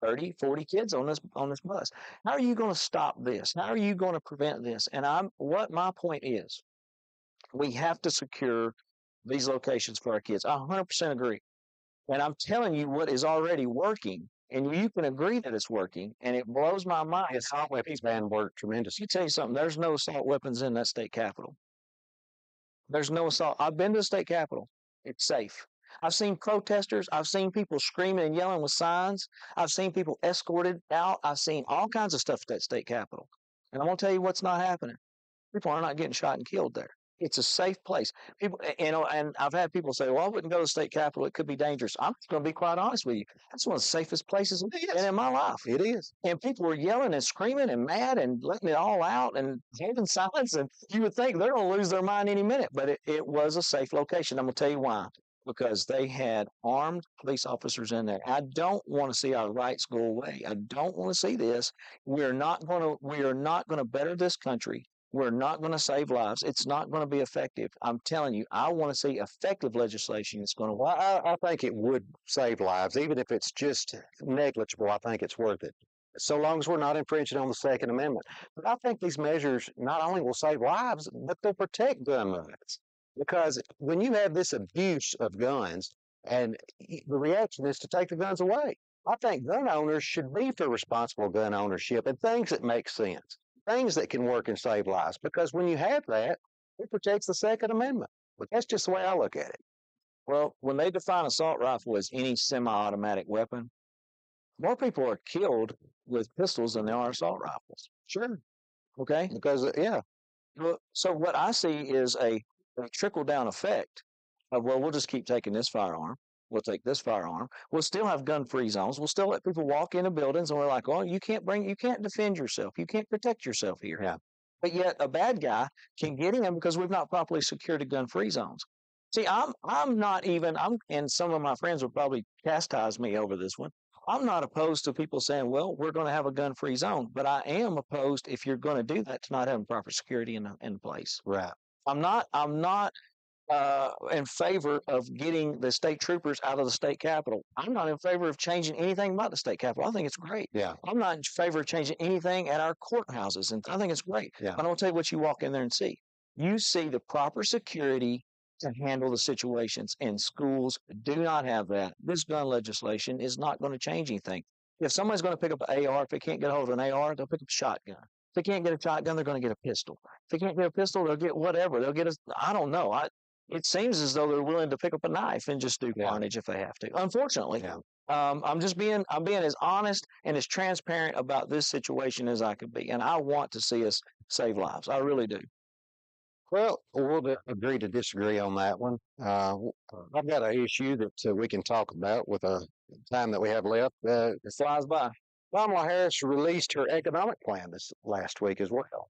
30, 40 kids on this bus. How are you going to stop this? How are you going to prevent this? And what my point is, we have to secure these locations for our kids. I 100% agree. And I'm telling you what is already working, and you can agree that it's working, and it blows my mind. The assault weapons ban worked tremendously. You tell you something, there's no assault weapons in that state capitol. There's no assault. I've been to the state capitol. It's safe. I've seen protesters. I've seen people screaming and yelling with signs. I've seen people escorted out. I've seen all kinds of stuff at that state capitol. And I'm going to tell you what's not happening. People are not getting shot and killed there. It's a safe place. People, and I've had people say, "Well, I wouldn't go to the state capitol. It could be dangerous." I'm going to be quite honest with you. That's one of the safest places I've been in my life. It is. And people were yelling and screaming and mad and letting it all out and holding silence. And you would think they're going to lose their mind any minute, but it was a safe location. I'm going to tell you why. Because they had armed police officers in there. I don't want to see our rights go away. I don't want to see this. We are not going to better this country. We're not going to save lives. It's not going to be effective. I'm telling you, I want to see effective legislation that's going to work. Well, I think it would save lives, even if it's just negligible. I think it's worth it, so long as we're not infringing on the Second Amendment. But I think these measures not only will save lives, but they'll protect gun rights. Because when you have this abuse of guns, and the reaction is to take the guns away, I think gun owners should be for responsible gun ownership and things that make sense, things that can work and save lives. Because when you have that, it protects the Second Amendment. But that's just the way I look at it. Well, when they define assault rifle as any semi-automatic weapon, more people are killed with pistols than there are assault rifles. Sure. Okay? Because, yeah. Well, so what I see is a trickle-down effect of, well, we'll just keep taking this firearm. We'll take this firearm. We'll still have gun-free zones. We'll still let people walk into buildings, and we're like, well, you can't defend yourself. You can't protect yourself here. Yeah. But yet a bad guy can get in because we've not properly secured the gun-free zones. See, and some of my friends will probably chastise me over this one. I'm not opposed to people saying, well, we're going to have a gun-free zone, but I am opposed, if you're going to do that, to not having proper security in place. Right. I'm not in favor of getting the state troopers out of the state capitol. I'm not in favor of changing anything about the state capitol. I think it's great. Yeah. I'm not in favor of changing anything at our courthouses, and I think it's great. Yeah. But I'll tell you what you walk in there and see. You see the proper security to handle the situations, and schools do not have that. This gun legislation is not going to change anything. If somebody's going to pick up an AR, if they can't get a hold of an AR, they'll pick up a shotgun. If they can't get a shotgun, they're going to get a pistol. If they can't get a pistol, they'll get whatever. They'll get I don't know. It seems as though they're willing to pick up a knife and just do carnage if they have to. Unfortunately, I'm being as honest and as transparent about this situation as I could be, and I want to see us save lives. I really do. Well, we'll agree to disagree on that one. I've got an issue that we can talk about with the time that we have left. It flies by. Kamala Harris released her economic plan this last week as well.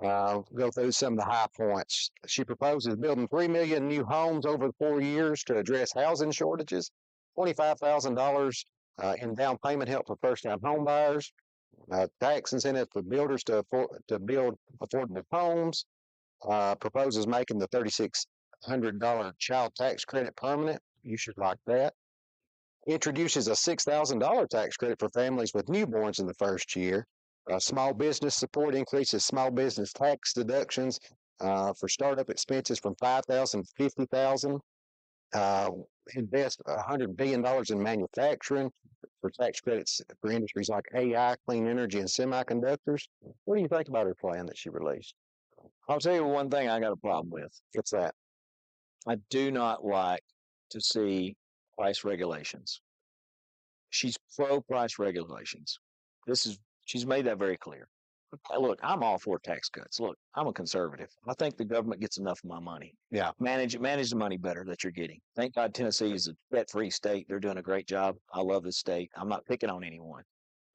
Go through some of the high points. She proposes building 3 million new homes over 4 years to address housing shortages, $25,000 in down payment help for first-time home buyers, tax incentive for builders to build affordable homes, proposes making the $3,600 child tax credit permanent. You should like that. Introduces a $6,000 tax credit for families with newborns in the first year. Small business support increases small business tax deductions for startup expenses from $5,000 to $50,000. Invest $100 billion in manufacturing for tax credits for industries like AI, clean energy, and semiconductors. What do you think about her plan that she released? I'll tell you one thing I got a problem with. What's that? I do not like to see price regulations. She's pro-price regulations. She's made that very clear. Look, I'm all for tax cuts. Look, I'm a conservative. I think the government gets enough of my money. Yeah. Manage the money better that you're getting. Thank God Tennessee is a debt-free state. They're doing a great job. I love this state. I'm not picking on anyone.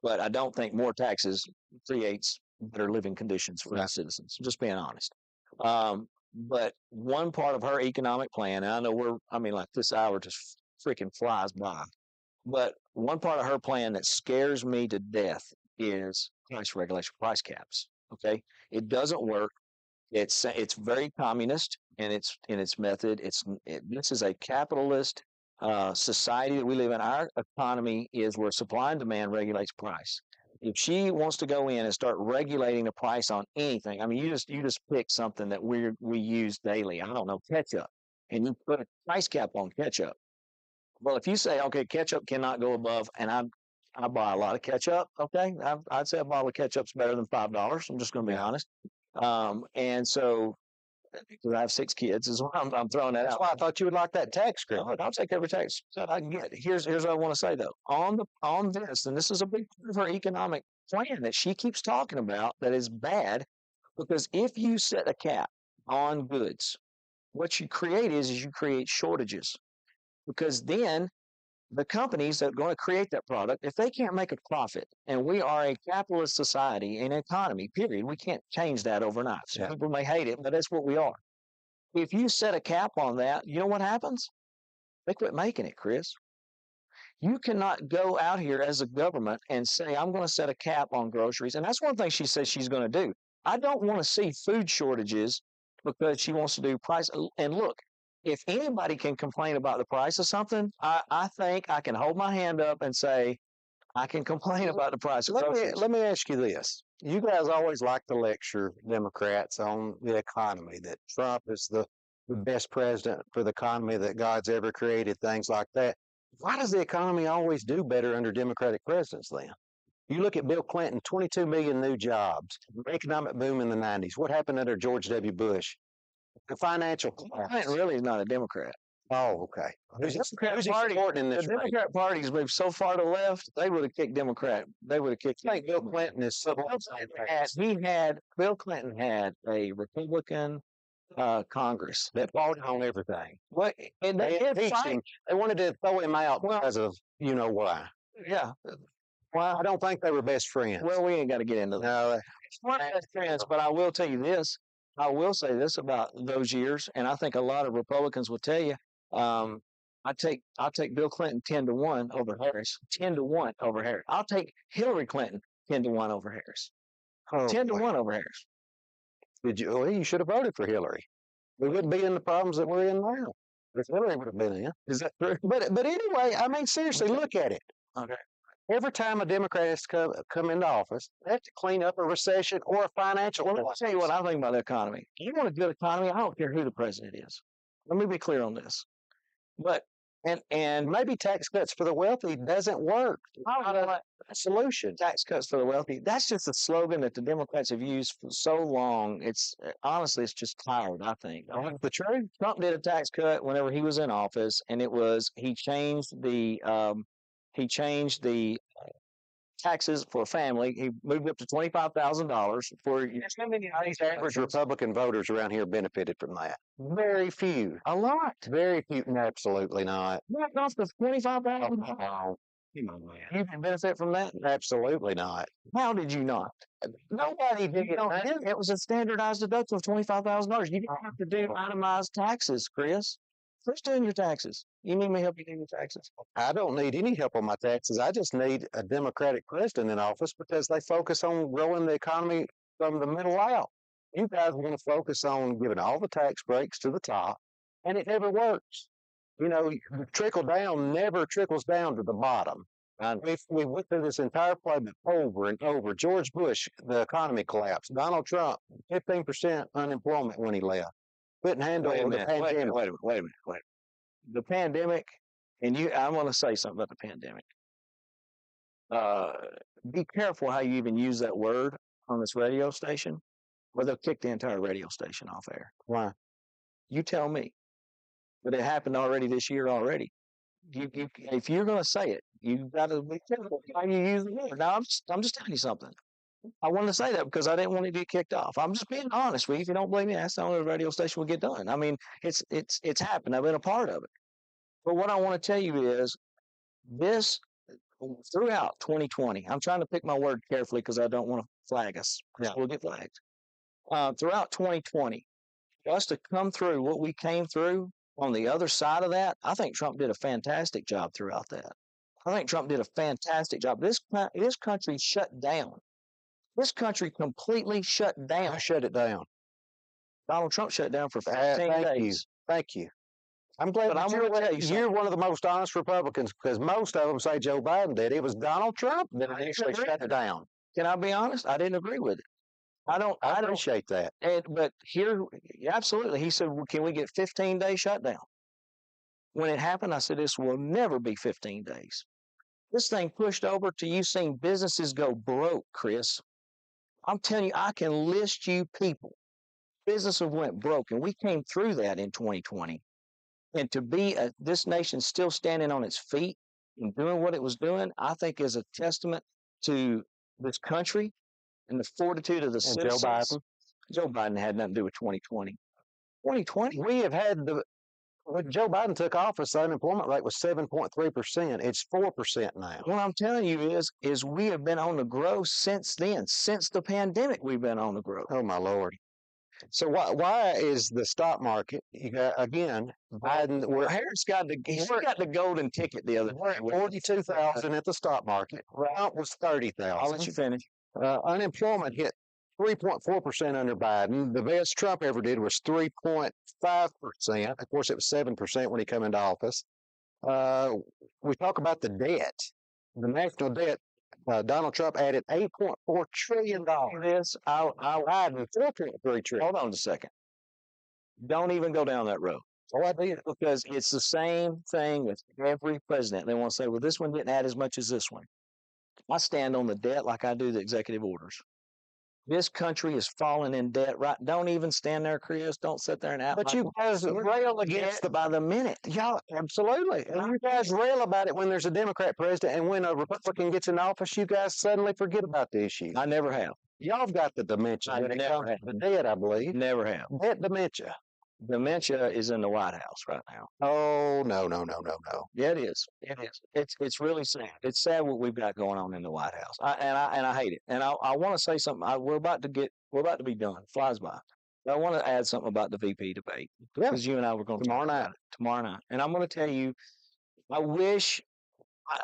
But I don't think more taxes creates better living conditions for our citizens. Just being honest. But one part of her economic plan, and I know like this hour just freaking flies by. But one part of her plan that scares me to death is price regulation, price caps. Okay, it doesn't work. It's very communist in its method. This is a capitalist society that we live in, our economy is where supply and demand regulates price. If she wants to go in and start regulating the price on anything, I mean, you just pick something that we use daily. I don't know, ketchup, and you put a price cap on ketchup. Well, if you say, okay, ketchup cannot go above, and I buy a lot of ketchup. Okay, I'd say a bottle of ketchup's better than $5. I'm just going to be honest. And so because I have 6 kids, is why I'm throwing that That's out. why I thought you would like that tax credit. Look, I'll take every tax that I can get. Here's what I want to say though. On this, and this is a big part of her economic plan that she keeps talking about that is bad, because if you set a cap on goods, what you create is you create shortages, because then the companies that are going to create that product, if they can't make a profit, and we are a capitalist society and economy, period, we can't change that overnight. So people may hate it, but that's what we are. If you set a cap on that, you know what happens? They quit making it, Chris. You cannot go out here as a government and say, I'm going to set a cap on groceries. And that's one thing she says she's going to do. I don't want to see food shortages because she wants to do price. And look, if anybody can complain about the price of something, I think I can hold my hand up and say, I can complain about the price of groceries. Let me ask you this. You guys always like to lecture Democrats on the economy, that Trump is the best president for the economy that God's ever created, things like that. Why does the economy always do better under Democratic presidents then? You look at Bill Clinton, 22 million new jobs, economic boom in the 90s. What happened under George W. Bush? The financial collapse. Clinton really is not a Democrat. Oh, okay. Who's he Party, supporting in this the race? Democrat Party's moved so far to the left, they would have kicked Democrat. They would have kicked. I think Bill Clinton is so. Bill Clinton had a Republican Congress That voted on everything. what and they did impeached fight. him. They wanted to throw him out Well- because of you know why. Yeah. I don't think they were best friends. Well, we ain't got to get into that. no, It's not best friends, but I will tell you this. I will say this about those years, and I think a lot of Republicans will tell you. I'll take Bill Clinton 10-1 over Harris. 10-1 over Harris. I'll take Hillary Clinton 10-1 over Harris. oh, 10-1 over Harris. Did you? Well, you should have voted for Hillary. We wouldn't be in the problems that we're in now. If Hillary would have been in. Is that true? But anyway, I mean, seriously, look at it. Okay. Every time a Democrat has to come into office, they have to clean up a recession or a financial. Well, let me tell you what I think about the economy. You want a good economy? I don't care who the president is. Let me be clear on this. But And maybe tax cuts for the wealthy doesn't work. It's not a solution. tax cuts for the wealthy. That's just a slogan that the Democrats have used for so long. It's honestly, it's just tired. I think. That's the truth. Trump did a tax cut whenever he was in office, and it was he changed the taxes for a family. He moved up to $25,000 for How many average Republican voters around here benefited from that? Very few. a lot. Very few. Absolutely not. Not the $25,000. Oh, You can benefit from that. absolutely not. How did you not? Nobody did You don't it. get it. It was a standardized deduction of $25,000. You didn't have to do itemized taxes, Chris. Who's doing your taxes? You need me to help you do your taxes? I don't need any help on my taxes. I just need a Democratic president in office because they focus on growing the economy from the middle out. You guys are going to focus on giving all the tax breaks to the top, and it never works. You know, the trickle down never trickles down to the bottom. And we went through this entire playbook over and over. George Bush, the economy collapsed. Donald Trump, 15% unemployment when he left. Couldn't handle Wait a the minute. pandemic. Wait a minute. The pandemic, and I want to say something about the pandemic. Be careful how you even use that word on this radio station, or they'll kick the entire radio station off air. Why? You tell me. But it happened already this year already. If you're going to say it, you've got to be careful how you use the word. Now, I'm just telling you something. I wanted to say that because I didn't want it to get kicked off. I'm just being honest with you. If you don't believe me, that's the only radio station will get done. I mean, it's happened. I've been a part of it. But what I want to tell you is this throughout 2020. I'm trying to pick my word carefully because I don't want to flag us. Yeah. We'll get flagged. Throughout 2020, for us to come through what we came through on the other side of that, I think Trump did a fantastic job throughout that. I think Trump did a fantastic job. This country shut down. This country completely shut down. I shut it down. Donald Trump shut down for 15 days. Thank you. I'm glad But that I'm gonna tell you you're one of the most honest Republicans because most of them say Joe Biden did. It was Donald Trump that initially shut it down. Can I be honest? I didn't agree with it. I don't. I appreciate that. But here, absolutely, he said, well, "Can we get 15-day shutdown?" When it happened, I said, "This will never be 15 days." This thing pushed over to you seeing businesses go broke, Chris. I'm telling you, I can list you people. Businesses went broke, and we came through that in 2020. And to be this nation still standing on its feet and doing what it was doing, I think is a testament to this country and the fortitude of the And Joe citizens. Biden. Joe Biden had nothing to do with 2020. 2020? We have had when Joe Biden took office, the unemployment rate was 7.3%. It's 4% now. What I'm telling you is we have been on the growth since then. Since the pandemic, we've been on the growth. Oh my Lord! So why is the stock market again? Biden, Harris got the golden ticket the other day. 42,000 at the stock market. Trump was 30,000. I'll let you finish. Unemployment hit 3.4% under Biden. The best Trump ever did was 3.5%. Of course, it was 7% when he came into office. We talk about the debt, the national debt. Donald Trump added $8.4 trillion. This, I'll Biden, $4.3 trillion. hold on a second. Don't even go down that road. Oh, I did. Because it's the same thing with every president. They want to say, well, this one didn't add as much as this one. I stand on the debt like I do the executive orders. This country is falling in debt, right? Don't even stand there, Chris. Don't sit there and act. But you guys rail against it by the minute. Y'all, absolutely. And you guys rail about it when there's a Democrat president, and when a Republican gets in office, you guys suddenly forget about the issue. I never have. Y'all have got the dementia when it comes to the debt, I believe. Never have. Debt dementia. Dementia is in the White House right now. Oh, no. Yeah, it is. It is. It's really sad. It's sad what we've got going on in the White House. I hate it. And I want to say something. We're about to be done. It flies by. But I want to add something about the VP debate because you and I were going to tomorrow night. And I'm going to tell you, I wish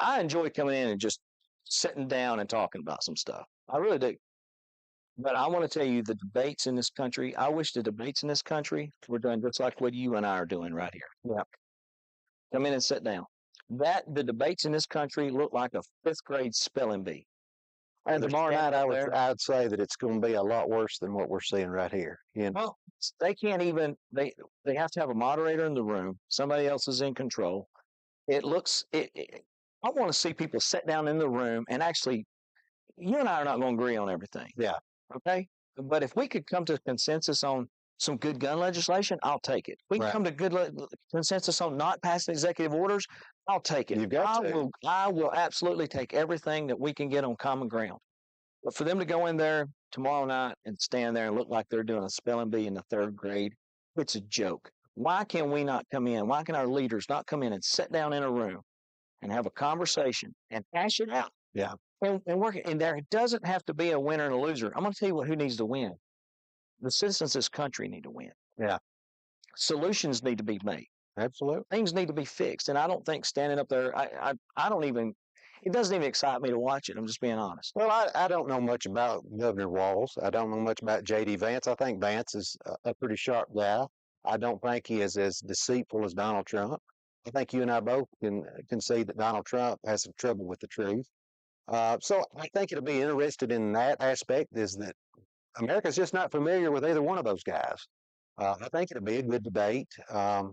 I enjoy coming in and just sitting down and talking about some stuff. I really do. But I want to tell you, the debates in this country, I wish the debates in this country were done just like what you and I are doing right here. Yeah. Come in and sit down. The debates in this country look like a 5th grade spelling bee. And tomorrow night, I'd say that it's going to be a lot worse than what we're seeing right here. You know? Well, they can't even, they have to have a moderator in the room. Somebody else is in control. I want to see people sit down in the room and actually, you and I are not going to agree on everything. Yeah. Okay. But if we could come to a consensus on some good gun legislation, I'll take it. If we can come to good consensus on not passing executive orders, I'll take it. You've got to. I will absolutely take everything that we can get on common ground. But for them to go in there tomorrow night and stand there and look like they're doing a spelling bee in the 3rd grade, it's a joke. Why can we not come in? Why can our leaders not come in and sit down in a room and have a conversation and hash it out? Yeah. And work it. And there doesn't have to be a winner and a loser. I'm going to tell you who needs to win. The citizens of this country need to win. Yeah. Solutions need to be made. Absolutely. Things need to be fixed. And I don't think standing up there, I don't even, it doesn't even excite me to watch it. I'm just being honest. Well, I don't know much about Governor Walz. I don't know much about J.D. Vance. I think Vance is a pretty sharp guy. I don't think he is as deceitful as Donald Trump. I think you and I both can see that Donald Trump has some trouble with the truth. So I think it'll be interested in that aspect is that America's just not familiar with either one of those guys. I think it'll be a good debate. I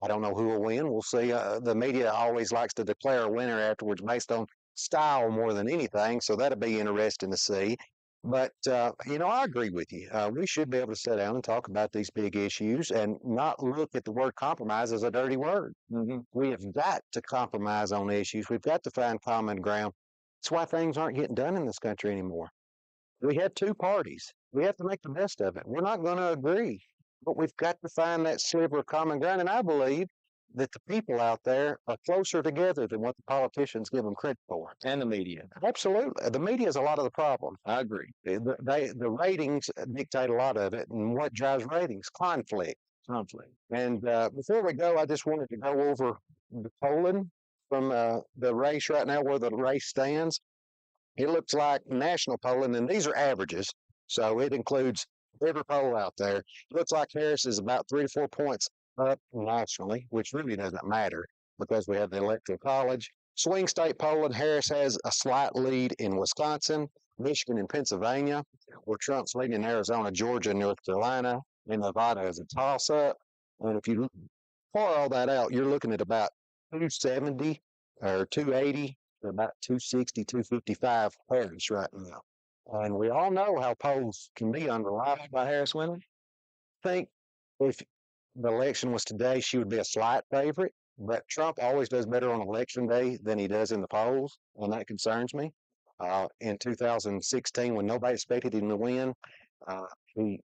don't know who will win. We'll see. The media always likes to declare a winner afterwards based on style more than anything. So that'll be interesting to see. But, I agree with you. We should be able to sit down and talk about these big issues and not look at the word compromise as a dirty word. Mm-hmm. We have got to compromise on issues. We've got to find common ground. That's why things aren't getting done in this country anymore. We had 2 parties. We have to make the best of it. We're not going to agree, but we've got to find that sliver of common ground. And I believe that the people out there are closer together than what the politicians give them credit for. And the media. Absolutely. The media is a lot of the problem. I agree. The ratings dictate a lot of it. And what drives ratings? Conflict. And before we go, I just wanted to go over the polling from the race right now, where the race stands. It looks like national polling, and these are averages, so it includes every poll out there. It looks like Harris is about 3 to 4 points up nationally, which really doesn't matter because we have the electoral college. Swing state polling, Harris has a slight lead in Wisconsin, Michigan, and Pennsylvania, where Trump's leading in Arizona, Georgia, and North Carolina, and Nevada is a toss up. And if you pour all that out, you're looking at about 270 or 280 to about 260, 255 Harris right now. And we all know how polls can be unreliable. By Harris winning? I think if the election was today, she would be a slight favorite. But Trump always does better on election day than he does in the polls, and that concerns me. In 2016, when nobody expected him to win, uh, he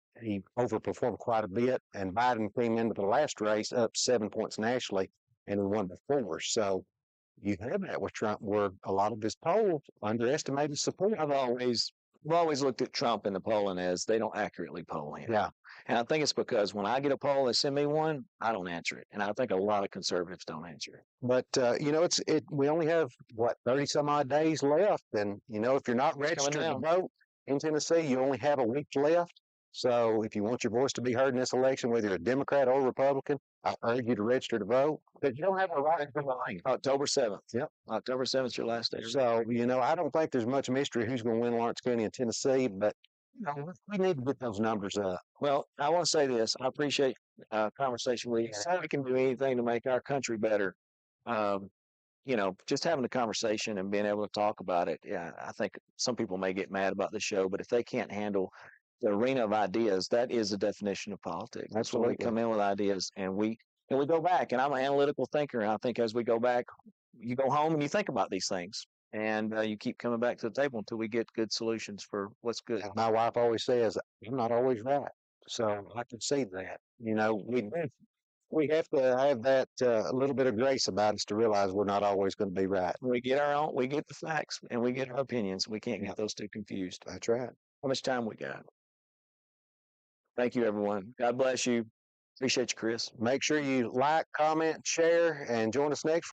overperformed quite a bit, and Biden came into the last race up 7 points nationally, and he won before. So you have that with Trump, where a lot of his polls underestimated support. I've always looked at Trump in the polling as they don't accurately poll him. Yeah, And I think it's because when I get a poll, they send me one, I don't answer it. And I think a lot of conservatives don't answer it. but we only have what 30 some odd days left, and if you're not registered to down. vote in Tennessee, you only have a week left. So if you want your voice to be heard in this election, whether you're a Democrat or Republican, I urge you to register to vote because you don't have a right to lie. October 7th. Yep. October 7th is your last day. So I don't think there's much mystery who's going to win Lawrence County and Tennessee, but we need to get those numbers up. Well, I want to say this. I appreciate conversation with you. How we can do anything to make our country better. Just having a conversation and being able to talk about it. Yeah, I think some people may get mad about the show, but if they can't handle the arena of ideas, that is the definition of politics. That's when we Absolutely. come in with ideas and we go back. And I'm an analytical thinker. And I think as we go back, you go home and you think about these things, and you keep coming back to the table until we get good solutions for what's good. And my wife always says, I'm not always right. So I can see that. We have to have that a little bit of grace about us to realize we're not always going to be right. We get the facts, and we get our opinions. We can't get those two confused. That's right. How much time we got? Thank you, everyone. God bless you. Appreciate you, Chris. Make sure you like, comment, share, and join us next